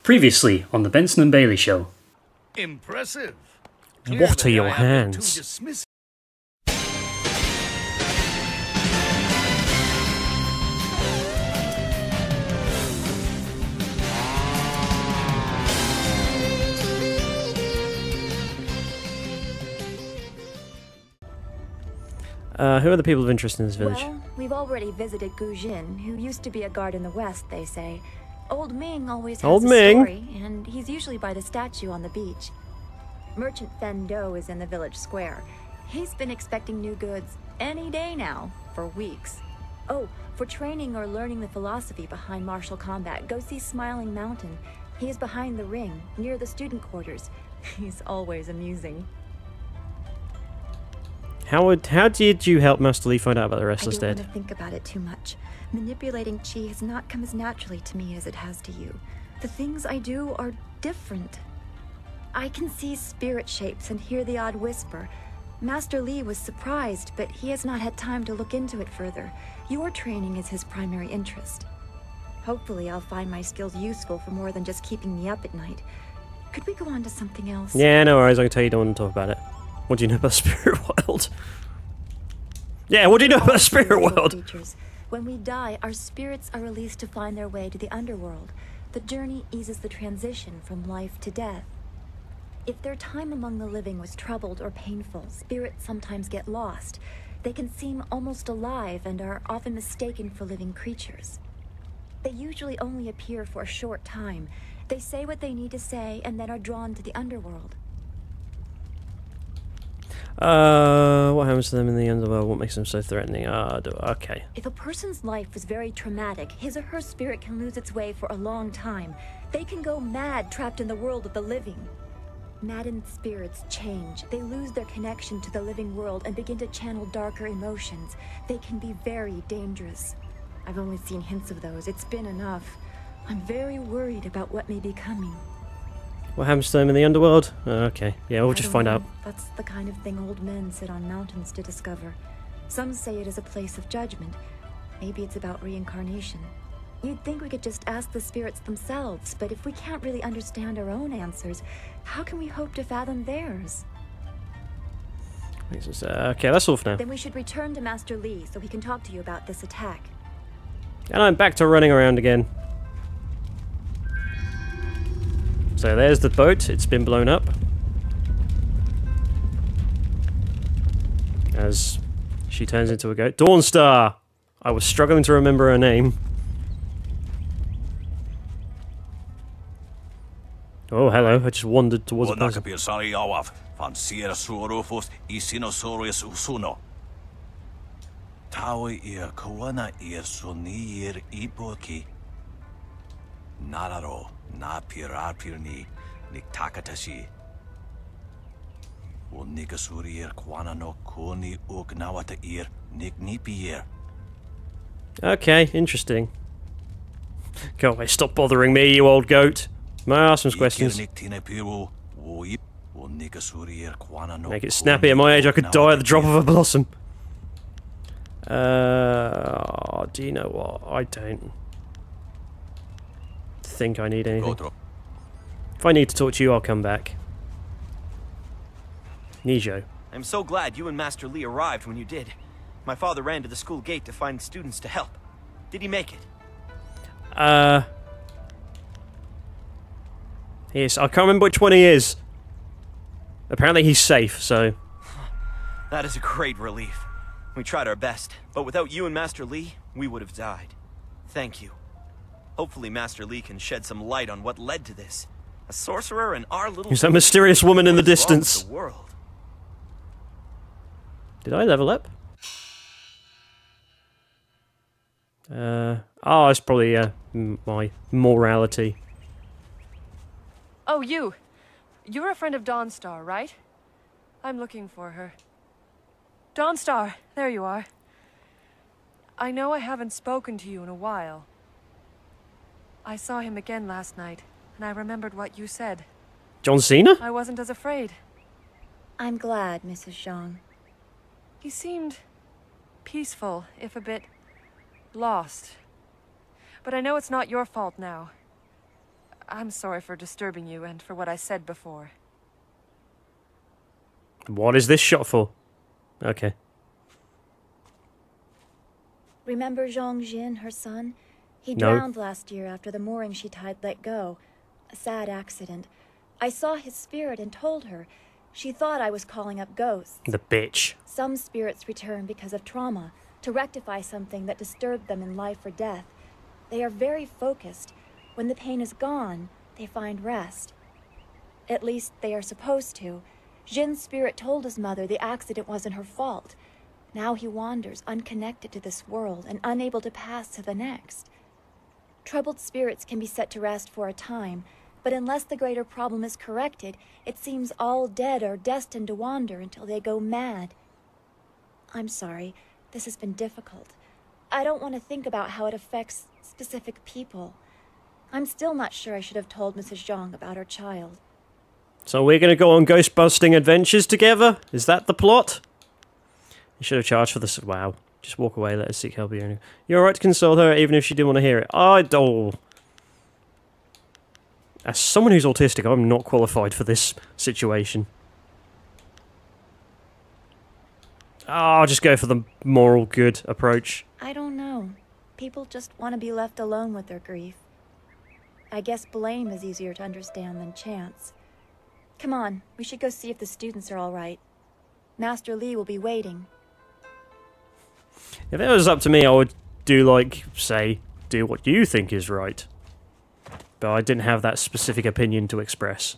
Previously on the Benson and Bailey Show. Impressive. What are your Clearly, I have been hands? too dismissive. Who are the people of interest in this village? Well, we've already visited Gu Jin, who used to be a guard in the west, they say. Old Ming always has Old a Ming? story, and he's usually by the statue on the beach. Merchant Fen Do is in the village square. He's been expecting new goods any day now, for weeks. Oh, for training or learning the philosophy behind martial combat, go see Smiling Mountain. He is behind the ring, near the student quarters. He's always amusing. How did you help Master Lee find out about the Restless I don't Dead? want to think about it too much. Manipulating chi has not come as naturally to me as it has to you. The things I do are different. I can see spirit shapes and hear the odd whisper. Master Lee was surprised, but he has not had time to look into it further. Your training is his primary interest. Hopefully I'll find my skills useful for more than just keeping me up at night. Could we go on to something else? Yeah, no worries, I can tell you don't want to talk about it. What do you know about Spirit World? Yeah, what do you know about Spirit World? Creatures. When we die, our spirits are released to find their way to the underworld. The journey eases the transition from life to death. If their time among the living was troubled or painful, spirits sometimes get lost. They can seem almost alive and are often mistaken for living creatures. They usually only appear for a short time. They say what they need to say and then are drawn to the underworld. What happens to them in the underworld? What makes them so threatening? Okay. If a person's life was very traumatic, his or her spirit can lose its way for a long time. They can go mad trapped in the world of the living. Maddened spirits change. They lose their connection to the living world and begin to channel darker emotions. They can be very dangerous. I've only seen hints of those. It's been enough. I'm very worried about what may be coming. What happens to them in the underworld? Okay, yeah, we'll just find out. That's the kind of thing old men sit on mountains to discover. Some say it is a place of judgment. Maybe it's about reincarnation. You'd think we could just ask the spirits themselves, but if we can't really understand our own answers, how can we hope to fathom theirs? Okay, that's all for now. Then we should return to Master Lee so he can talk to you about this attack. And I'm back to running around again. So there's the boat, it's been blown up. As she turns into a goat. Dawnstar! I was struggling to remember her name. Oh, hello, I just wandered towards a person. Na pirni nik takatashi. O nigasurier kwana no koni ugnawata ear nik nipier. Okay, interesting. Go away, stop bothering me, you old goat. May I ask some questions? Make it snappy, at my age I could die at the drop of a blossom. Do you know what? I don't think I need anything. If I need to talk to you, I'll come back. Nijo. I'm so glad you and Master Lee arrived when you did. My father ran to the school gate to find students to help. Did he make it? Yes, I can't remember which one he is. Apparently he's safe, so... That is a great relief. We tried our best, but without you and Master Lee, we would have died. Thank you. Hopefully Master Lee can shed some light on what led to this. A sorcerer in our little... Who's that mysterious woman in the distance? The world? Did I level up? Oh, it's probably my morality. Oh, you. You're a friend of Dawnstar, right? I'm looking for her. Dawnstar, there you are. I know I haven't spoken to you in a while. I saw him again last night, and I remembered what you said. John Cena? I wasn't as afraid. I'm glad, Mrs. Zhang. He seemed peaceful, if a bit lost. But I know it's not your fault now. I'm sorry for disturbing you and for what I said before. What is this shot for? Okay. Remember Zhong Jin, her son? He No. drowned last year after the mooring she tied let go. A sad accident. I saw his spirit and told her. She thought I was calling up ghosts. The bitch. Some spirits return because of trauma, to rectify something that disturbed them in life or death. They are very focused. When the pain is gone, they find rest. At least they are supposed to. Jin's spirit told his mother the accident wasn't her fault. Now he wanders, unconnected to this world and unable to pass to the next. Troubled spirits can be set to rest for a time, but unless the greater problem is corrected, it seems all dead are destined to wander until they go mad. I'm sorry, this has been difficult. I don't want to think about how it affects specific people. I'm still not sure I should have told Mrs. Zhang about her child. So we're going to go on ghost-busting adventures together? Is that the plot? You should have charged for this. Wow. Just walk away, let us seek help. You're alright to console her, even if she didn't want to hear it. I don't. As someone who's autistic, I'm not qualified for this situation. I'll just go for the moral good approach. I don't know. People just want to be left alone with their grief. I guess blame is easier to understand than chance. Come on, we should go see if the students are all right. Master Li will be waiting. If it was up to me, I would do, like, say, do what you think is right. But I didn't have that specific opinion to express.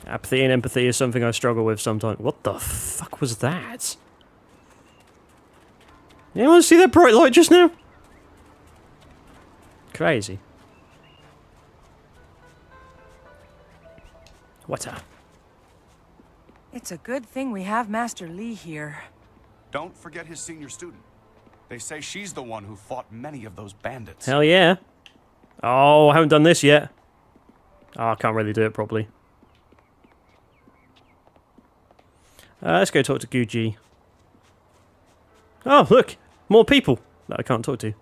Apathy and empathy is something I struggle with sometimes. What the fuck was that? Anyone see that bright light just now? Crazy. What's up? It's a good thing we have Master Li here. Don't forget his senior student. They say she's the one who fought many of those bandits. Hell yeah. Oh, I haven't done this yet. Oh, I can't really do it properly. Let's go talk to Guji. Oh, look! More people that I can't talk to.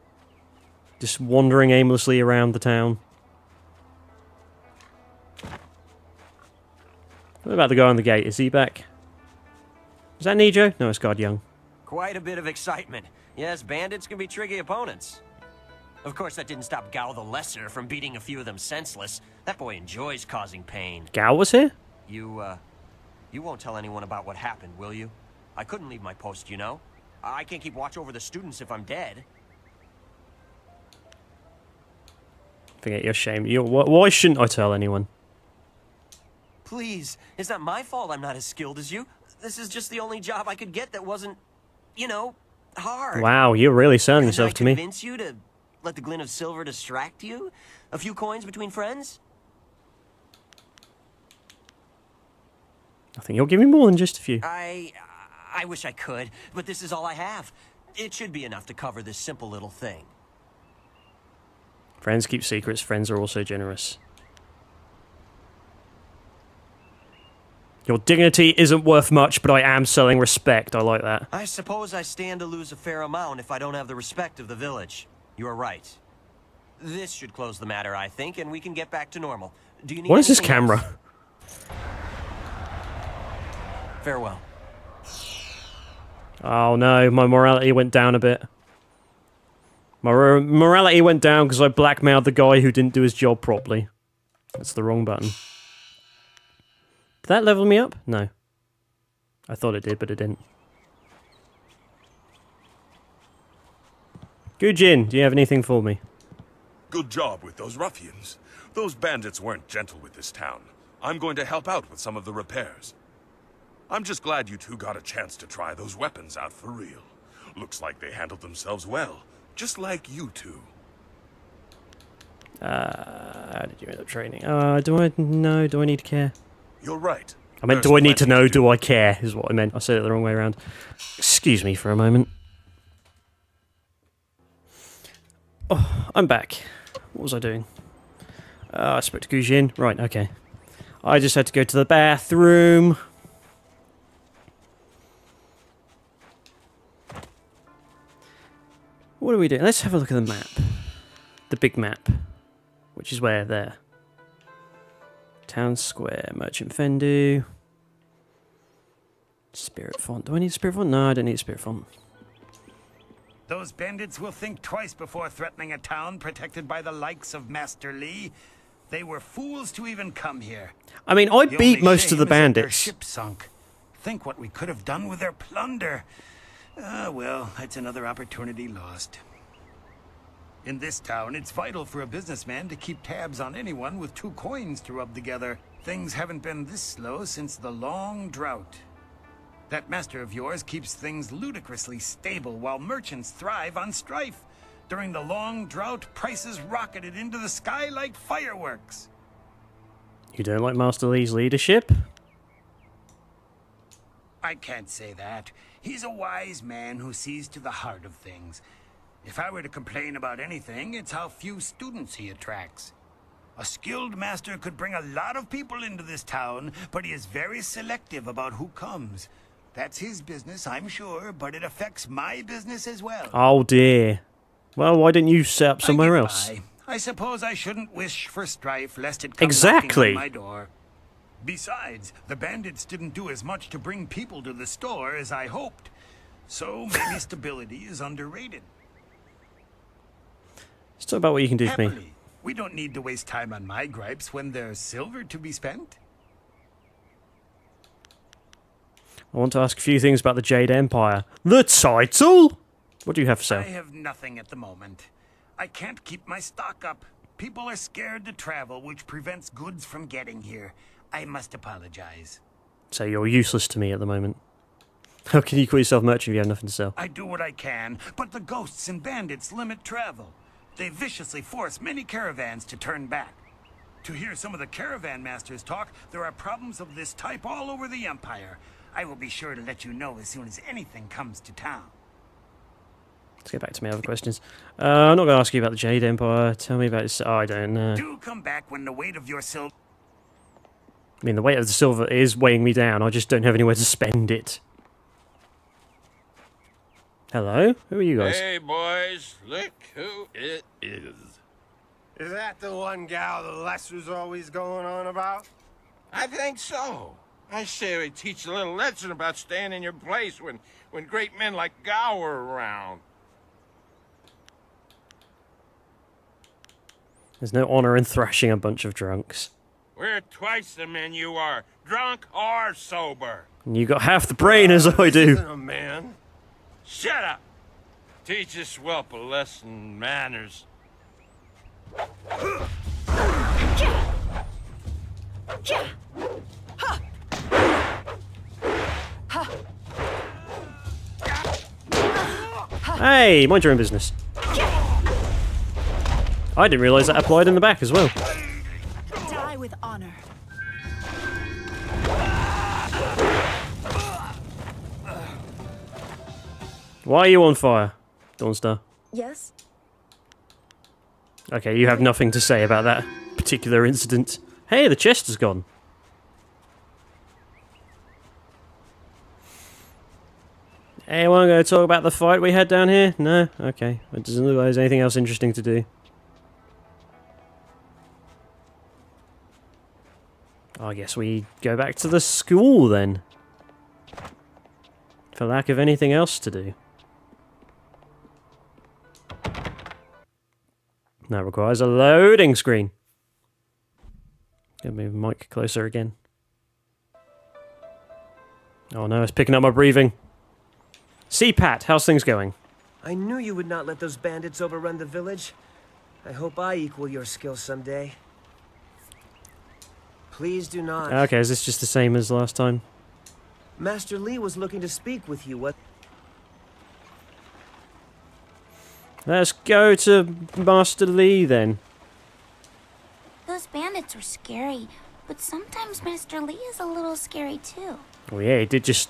Just wandering aimlessly around the town. What about the guy on the gate? Is he back? Is that Nijo? No, it's God Young. Quite a bit of excitement. Yes, bandits can be tricky opponents. Of course, that didn't stop Gao the Lesser from beating a few of them senseless. That boy enjoys causing pain. Gao was here? You won't tell anyone about what happened, will you? I couldn't leave my post, you know? I can't keep watch over the students if I'm dead. Forget your shame. Why shouldn't I tell anyone? Please, it's not my fault I'm not as skilled as you. This is just the only job I could get that wasn't, you know, hard. Wow, you're really selling yourself to me. Convince you to let the glint of silver distract you? A few coins between friends? I think you'll give me more than just a few. I wish I could, but this is all I have. It should be enough to cover this simple little thing. Friends keep secrets, friends are also generous. Your dignity isn't worth much, but I am selling respect. I like that. I suppose I stand to lose a fair amount if I don't have the respect of the village. You are right. This should close the matter, I think, and we can get back to normal. Do you need What is this anything camera? else? Farewell. Oh no, my morality went down a bit. My morality went down because I blackmailed the guy who didn't do his job properly. That's the wrong button. Did that level me up? No. I thought it did, but it didn't. Gujin, do you have anything for me? Good job with those ruffians. Those bandits weren't gentle with this town. I'm going to help out with some of the repairs. I'm just glad you two got a chance to try those weapons out for real. Looks like they handled themselves well, just like you two. How did you end up training? Do I know? Do I need to care? You're right. I meant, do I need to know? Do I care? Is what I meant. I said it the wrong way around. Excuse me for a moment. Oh, I'm back. What was I doing? I spoke to Gujin. Right, okay. I just had to go to the bathroom. What are we doing? Let's have a look at the map. The big map. Which is where? There. Town Square, Merchant Fendu. Spirit Font. Do I need a Spirit Font? No, I don't need a Spirit Font. Those bandits will think twice before threatening a town protected by the likes of Master Li. They were fools to even come here. I mean, I beat most of the bandits. Their ship sunk. Think what we could have done with their plunder. Well, that's another opportunity lost. In this town, it's vital for a businessman to keep tabs on anyone with 2 coins to rub together. Things haven't been this slow since the long drought. That master of yours keeps things ludicrously stable while merchants thrive on strife. During the long drought, prices rocketed into the sky like fireworks. You don't like Master Li's leadership? I can't say that. He's a wise man who sees to the heart of things. If I were to complain about anything, it's how few students he attracts. A skilled master could bring a lot of people into this town, but he is very selective about who comes. That's his business, I'm sure, but it affects my business as well. Oh dear. Well, why didn't you set up somewhere else? I suppose I shouldn't wish for strife, lest it come exactly. knocking on my door. Besides, the bandits didn't do as much to bring people to the store as I hoped. So maybe stability is underrated. Let's talk about what you can do for me. Happily, we don't need to waste time on my gripes when there's silver to be spent. I want to ask a few things about the Jade Empire. The title? What do you have for sale? I have nothing at the moment. I can't keep my stock up. People are scared to travel, which prevents goods from getting here. I must apologize. So you're useless to me at the moment. How can you call yourself merchant if you have nothing to sell? I do what I can, but the ghosts and bandits limit travel. They viciously force many caravans to turn back. To hear some of the caravan masters talk, there are problems of this type all over the Empire. I will be sure to let you know as soon as anything comes to town. Let's get back to my other questions. I'm not going to ask you about the Jade Empire. Tell me about this. Oh, I don't know. Do come back when the weight of your silver... I mean, the weight of the silver is weighing me down. I just don't have anywhere to spend it. Hello? Who are you guys? Hey, boys. Look who it is. Is that the one gal the Lesser's always going on about? I think so. I say we teach a little lesson about staying in your place when great men like Gao are around. There's no honor in thrashing a bunch of drunks. We're twice the men you are, drunk or sober. And you got half the brain as I do. Isn't a man. Shut up! Teach this whelp a lesson in manners. Hey, mind your own business. I didn't realise that applied in the back as well. Die with honor. Why are you on fire, Dawnstar? Yes? Okay, you have nothing to say about that particular incident. Hey, the chest is gone. Anyone going to talk about the fight we had down here? No? Okay. It doesn't look like there's anything else interesting to do. I guess we go back to the school then. For lack of anything else to do. That requires a loading screen. Get my mic closer again. Oh no, it's picking up my breathing. See, Pat, how's things going? I knew you would not let those bandits overrun the village. I hope I equal your skill someday. Please do not. Okay, is this just the same as last time? Master Li was looking to speak with you. What? Let's go to Master Li then. Those bandits were scary, but sometimes Master Li is a little scary too. Oh yeah, he did just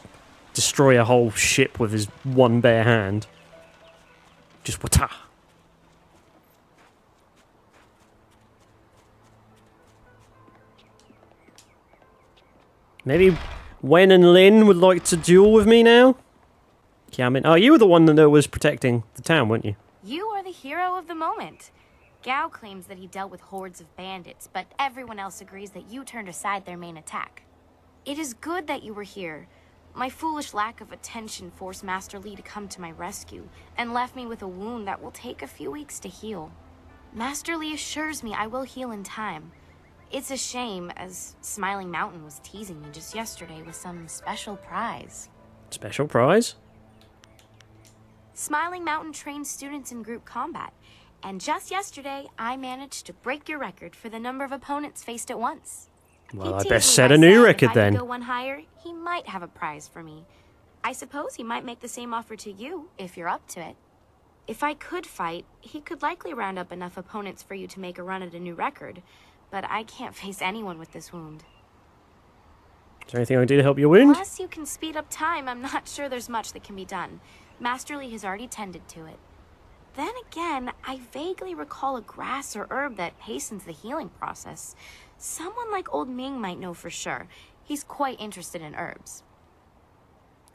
destroy a whole ship with his one bare hand. Just wata. Maybe Wen and Lin would like to duel with me now? Yeah, I mean, oh, you were the one that was protecting the town, weren't you? You are the hero of the moment. Gao claims that he dealt with hordes of bandits, but everyone else agrees that you turned aside their main attack. It is good that you were here. My foolish lack of attention forced Master Li to come to my rescue, and left me with a wound that will take a few weeks to heal. Master Li assures me I will heal in time. It's a shame, as Smiling Mountain was teasing me just yesterday with some special prize. Special prize? Smiling Mountain trains students in group combat, and just yesterday I managed to break your record for the number of opponents faced at once. Well, He I best teased me set by a new saying record if I then. could go one higher, he might have a prize for me. I suppose he might make the same offer to you, if you're up to it. If I could fight, he could likely round up enough opponents for you to make a run at a new record, but I can't face anyone with this wound. Is there anything I can do to help your wound? Unless you can speed up time, I'm not sure there's much that can be done. Master Li has already tended to it. Then again, I vaguely recall a grass or herb that hastens the healing process. Someone like Old Ming might know for sure. He's quite interested in herbs.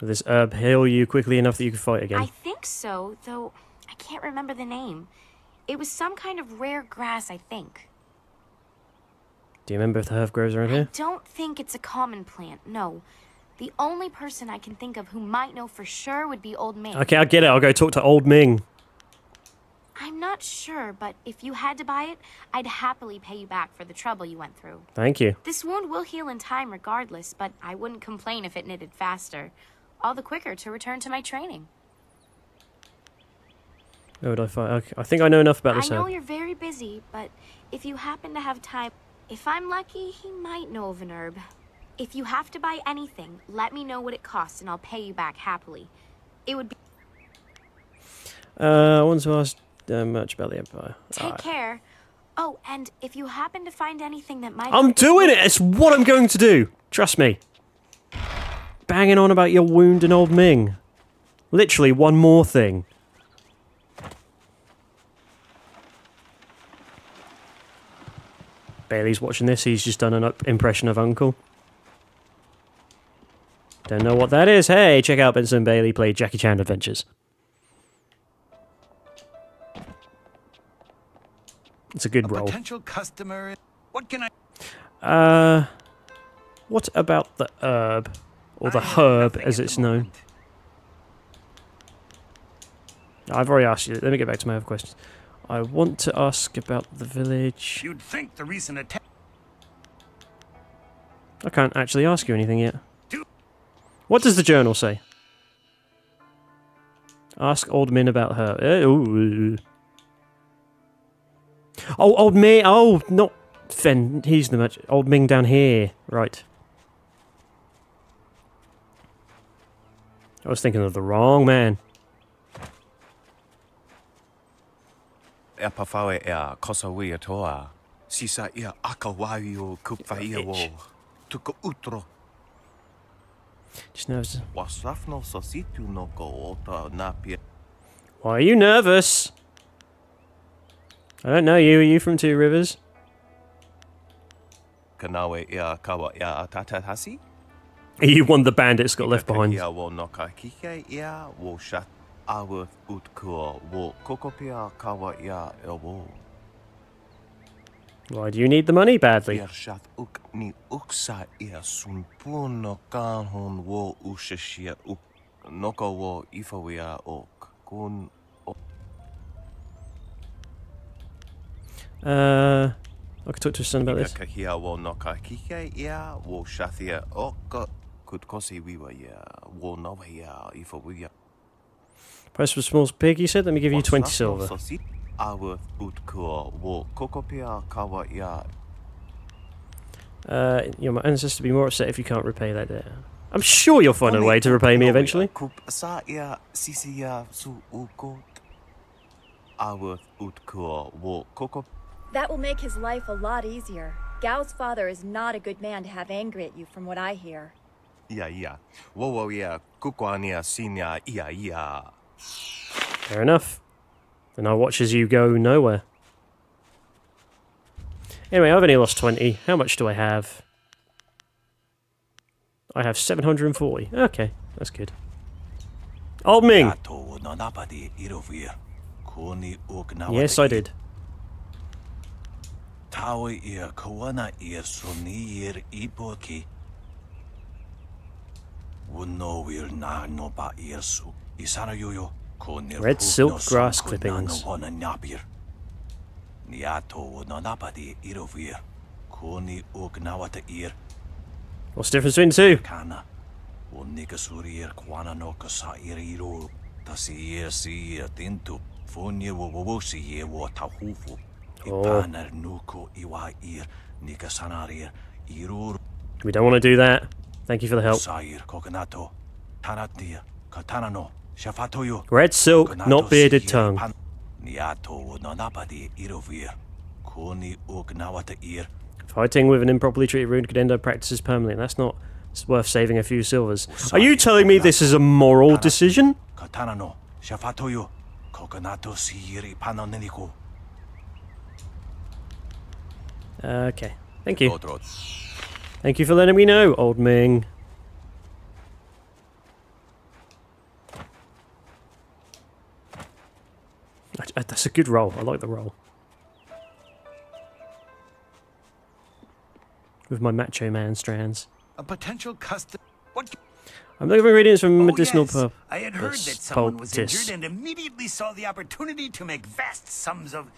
Will this herb heal you quickly enough that you can fight again? I think so, though I can't remember the name. It was some kind of rare grass, I think. Do you remember if the herb grows around here? I don't think it's a common plant, no. The only person I can think of who might know for sure would be Old Ming. Okay, I get it. I'll go talk to Old Ming. I'm not sure, but if you had to buy it, I'd happily pay you back for the trouble you went through. Thank you. This wound will heal in time regardless, but I wouldn't complain if it knitted faster. All the quicker to return to my training. Where would I fight? Okay, I think I know enough about this I know herb. you're very busy, but if you happen to have time, if I'm lucky, he might know of an herb. If you have to buy anything, let me know what it costs and I'll pay you back happily. It would be... I want to ask much about the Empire. Take care. Oh, and if you happen to find anything that might... I'm doing it! It's what I'm going to do! Trust me. Banging on about your wound and Old Ming. Literally, one more thing. Bailey's watching this. He's just done an impression of Uncle. Don't know what that is. Hey, check out Benson and Bailey play Jackie Chan Adventures. It's a good role. Potential customer. What can I? What about the herb? Or the herb, as it's known. I've already asked you. Let me get back to my other questions. I want to ask about the village. You'd think the recent attack. I can't actually ask you anything yet. What does the journal say? Ask Old Min about her. Oh, Old Ming. Oh, not Fen. He's the much. Old Ming down here. Right. I was thinking of the wrong man. Epafawe ea kosawi toa. Sisa ia akawawi o kupfaia wo. Tuko utro. Just nervous. Wasafno sositu no ko ota napia. Why are you nervous? I don't know you. Are you from Two Rivers? Kanawe ea kawa ea tatatasi? Are you one of the bandits got left behind? Ia wo no ka kike ia wo shat awa utko wo kokopia kawa ia wo. Why do you need the money badly? Ia shat uk ni uksa ia sunpuno kanhon wo ushashia uk noko wo ifawia ok kun. I could talk to his son about this. Kahia wo no ka kike ia wo shathia ok kutkosi wiwa ia wo no ia ifawia. Price for a small pig, you said? Let me give you 20 silver. You're my ancestor to be more upset if you can't repay that debt. I'm sure you'll find a way to repay me eventually. That will make his life a lot easier. Gao's father is not a good man to have angry at you, from what I hear. Yeah. Wo yeah, kukwania sinya yeah. Fair enough. Then I'll watch as you go nowhere. Anyway, I've only lost 20. How much do I have? I have 740. Okay, that's good. Old Ming! Yes, I did. Tawi ear kawana ear suni ear ipoki. Wuno will na no ba ear su. Isana yoyo. Red silk grass clippings. What's the difference between the two? Oh. We don't want to do that. Thank you for the help. Red silk, not bearded tongue. Fighting with an improperly treated rune could end up practices permanently. That's not worth saving a few silvers. Are you telling me this is a moral decision? Okay. Thank you. Thank you for letting me know, old Ming. That's a good roll. I like the roll. With my macho man strands. A potential custom. What? I'm looking for ingredients from medicinal yes. I had heard that someone was injured and immediately saw the opportunity to make vast sums of...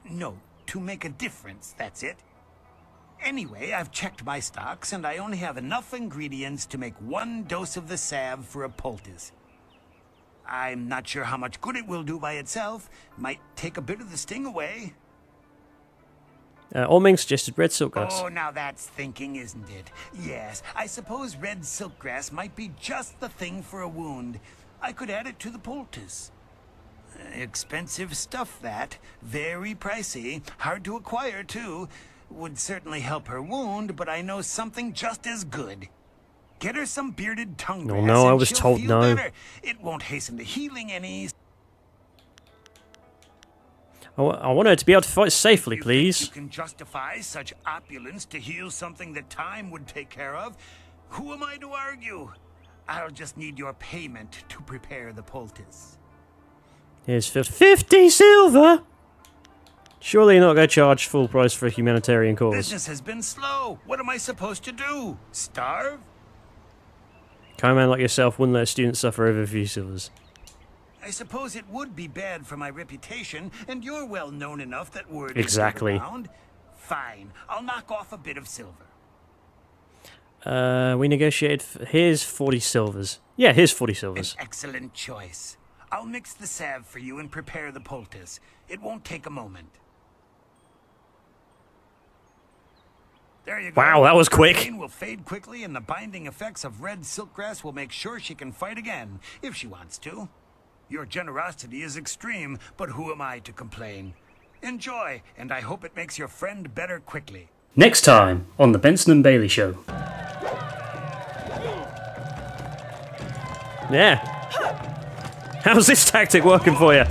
No, to make a difference, that's it. Anyway, I've checked my stocks and I only have enough ingredients to make 1 dose of the salve for a poultice. I'm not sure how much good it will do by itself. Might take a bit of the sting away. Orming suggested red silkgrass. Oh, now that's thinking, isn't it? Yes, I suppose red silkgrass might be just the thing for a wound. I could add it to the poultice. Expensive stuff, that. Very pricey. Hard to acquire, too. Would certainly help her wound, but I know something just as good. Get her some bearded tongue grass. No, I was told no. Better. It won't hasten the healing any. I want her to be able to fight safely, please. You can justify such opulence to heal something that time would take care of. Who am I to argue? I'll just need your payment to prepare the poultice. Here's 50 silver! Surely you're not going to charge full price for a humanitarian cause. Business has been slow. What am I supposed to do? Starve? Kind man like yourself wouldn't let a student suffer over a few silvers. I suppose it would be bad for my reputation, and you're well known enough that word exactly. is around. Fine, I'll knock off a bit of silver. We negotiated. Here's 40 silvers. Yeah, here's 40 silvers. An excellent choice. I'll mix the salve for you and prepare the poultice. It won't take a moment. There you go. Wow, that was quick. The pain will fade quickly, and the binding effects of red silkgrass will make sure she can fight again, if she wants to. Your generosity is extreme, but who am I to complain? Enjoy, and I hope it makes your friend better quickly. Next time on the Benson and Bailey Show. Yeah. How's this tactic working for you?